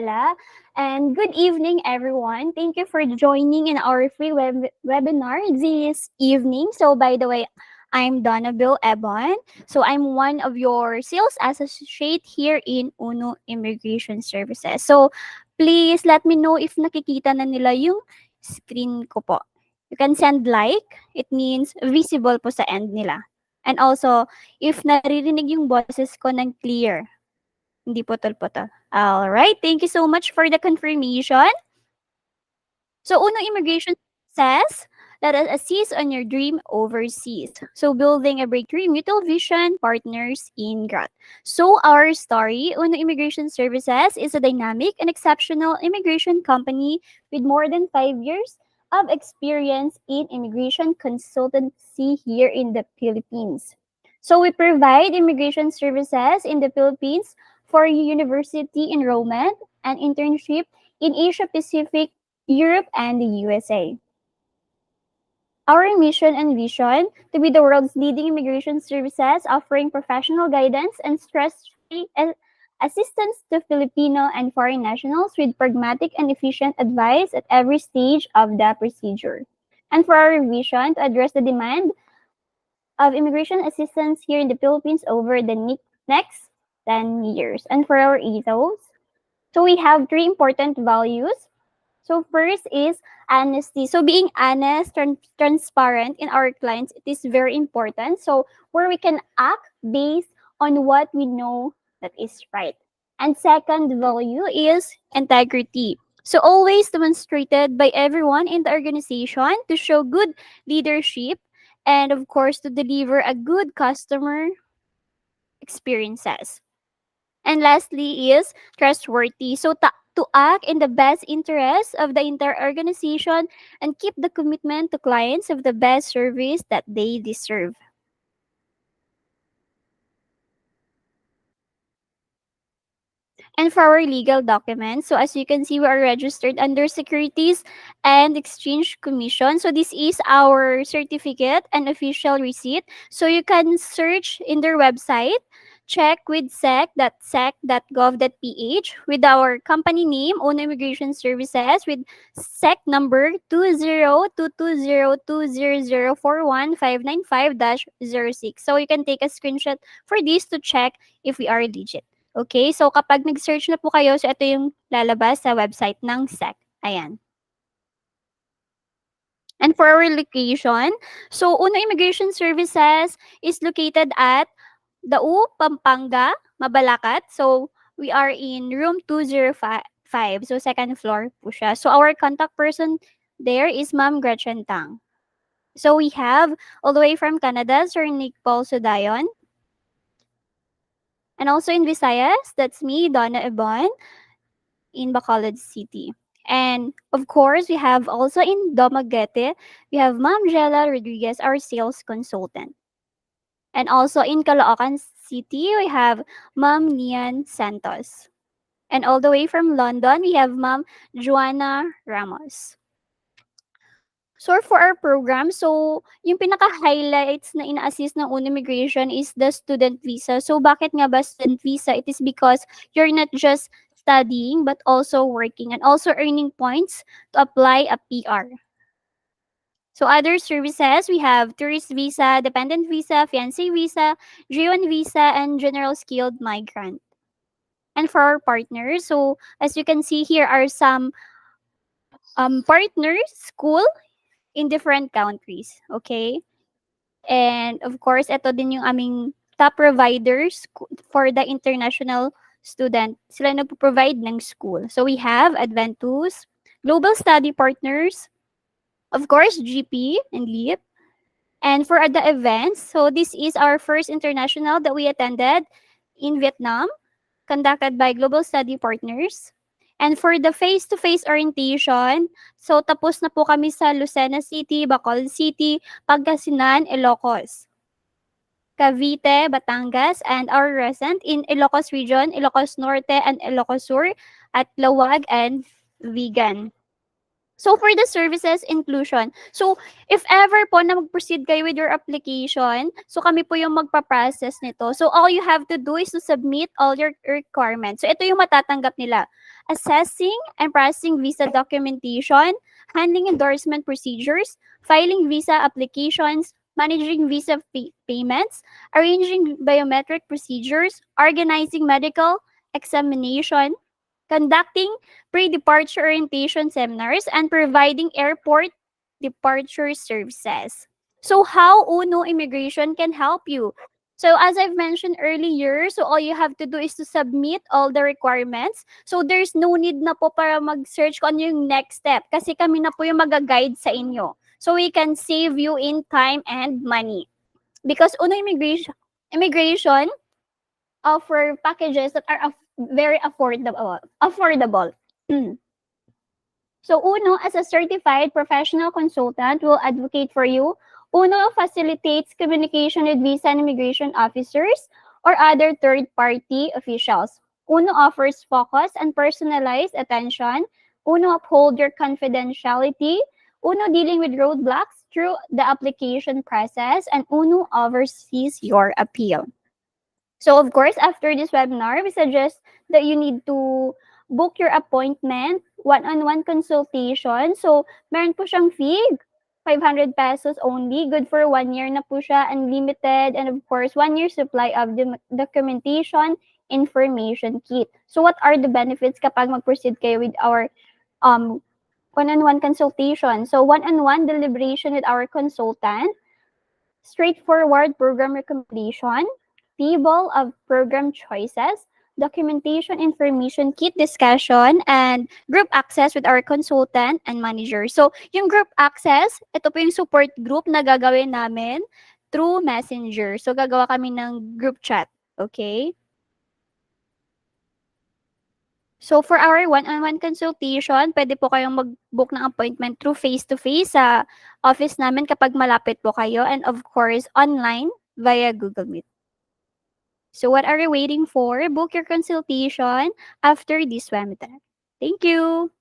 and good evening, everyone. Thank you for joining in our free webinar this evening. So, by the way, I'm Donna Bill Ebon. So, I'm one of your sales associate here in Uno Immigration Services. So, please let me know if nakikita na nila yung screen ko po. You can send like. It means visible po sa end nila. And also, if naririnig yung boses ko ng clear, hindi putol-putol. All right. Thank you so much for the confirmation. So, Uno Immigration says, let us assist on your dream overseas. So, building a breakthrough mutual vision partners in growth. So, our story, Uno Immigration Services is a dynamic and exceptional immigration company with more than 5 years of experience in immigration consultancy here in the Philippines. So, we provide immigration services in the Philippines for university enrollment and internship in Asia Pacific, Europe, and the USA. Our mission and vision to be the world's leading immigration services offering professional guidance and stress-free assistance to Filipino and foreign nationals with pragmatic and efficient advice at every stage of the procedure. And for our vision to address the demand of immigration assistance here in the Philippines over the next 10 years. And for our ethos, so we have three important values. So first is honesty. So being honest, transparent in our clients, it is very important. So where we can act based on what we know that is right. And second value is integrity. So always demonstrated by everyone in the organization to show good leadership and of course to deliver a good customer experiences. And lastly is trustworthy. So to act in the best interest of the entire organization and keep the commitment to clients of the best service that they deserve. And for our legal documents, so as you can see, we are registered under Securities and Exchange Commission. So this is our certificate and official receipt. So you can search in their website, check with sec.gov.ph with our company name, Uno Immigration Services, with SEC number 20220040041595-06. So you can take a screenshot for this to check if we are legit. Okay, so kapag nag-search na po kayo, so ito yung lalabas sa website ng SEC. Ayan. And for our location, so Uno Immigration Services is located at Dau, Pampanga, Mabalacat. So we are in room 205. So second floor po siya. So our contact person there is Ma'am Gretchen Tang. So we have all the way from Canada, Sir Nick Paul Sudayon. And also in Visayas, that's me, Donna Ebon, in Bacolod City. And of course, we have also in Dumaguete, we have Ma'am Jella Rodriguez, our sales consultant. And also in Caloocan City, we have Ma'am Nian Santos. And all the way from London, we have Ma'am Joanna Ramos. So for our program, so yung pinaka-highlights na ina-assist ng Uno Immigration is the student visa. So bakit nga ba student visa? It is because you're not just studying but also working and also earning points to apply a PR. So other services, we have tourist visa, dependent visa, fiancé visa, J1 visa, and general skilled migrant. And for our partners, so as you can see here are some partners school in different countries. Okay? And of course, ito din yung aming top providers for the international student. Sila nagpo-provide ng school. So we have Adventus, Global Study Partners, of course, GP and LEAP. And for the events, so this is our first international that we attended in Vietnam, conducted by Global Study Partners. And for the face-to-face orientation, so tapos na po kami sa Lucena City, Bacolod City, Pangasinan, Ilocos, Cavite, Batangas, and our resident in Ilocos Region, Ilocos Norte, and Ilocos Sur at Lawag and Vigan. So for the services inclusion, so if ever po na mag-proceed kayo with your application, so kami po yung magpa-process nito. So all you have to do is to submit all your requirements. So ito yung matatanggap nila. Assessing and processing visa documentation, handling endorsement procedures, filing visa applications, managing visa payments, arranging biometric procedures, organizing medical examination, conducting pre-departure orientation seminars, and providing airport departure services. So how Uno Immigration can help you? So as I've mentioned earlier, so all you have to do is to submit all the requirements. So there's no need na po para mag-search kung ano yung next step kasi kami na po yung mag-guide sa inyo. So we can save you in time and money. Because Uno Immigration offer packages that are very affordable. So Uno, as a certified professional consultant, will advocate for you. Uno facilitates communication with visa and immigration officers or other third-party officials. Uno offers focus and personalized attention. Uno uphold your confidentiality. Uno dealing with roadblocks through the application process, and Uno oversees your appeal. So of course, after this webinar, we suggest that you need to book your appointment, one-on-one consultation. So meron po siyang fee, 500 pesos only. Good for 1 year na po siya, unlimited, and of course, 1 year supply of the documentation information kit. So what are the benefits kapag mag-proceed kayo with our one-on-one consultation? So one-on-one deliberation with our consultant, straightforward program recommendation, table of program choices, documentation information kit discussion, and group access with our consultant and manager. So, yung group access, ito po yung support group na gagawin namin through Messenger. So, gagawa kami ng group chat. Okay? So, for our one-on-one consultation, pwede po kayong mag-book ng appointment through face-to-face sa office namin kapag malapit po kayo, and of course, online via Google Meet. So what are you waiting for? Book your consultation after this webinar. Thank you.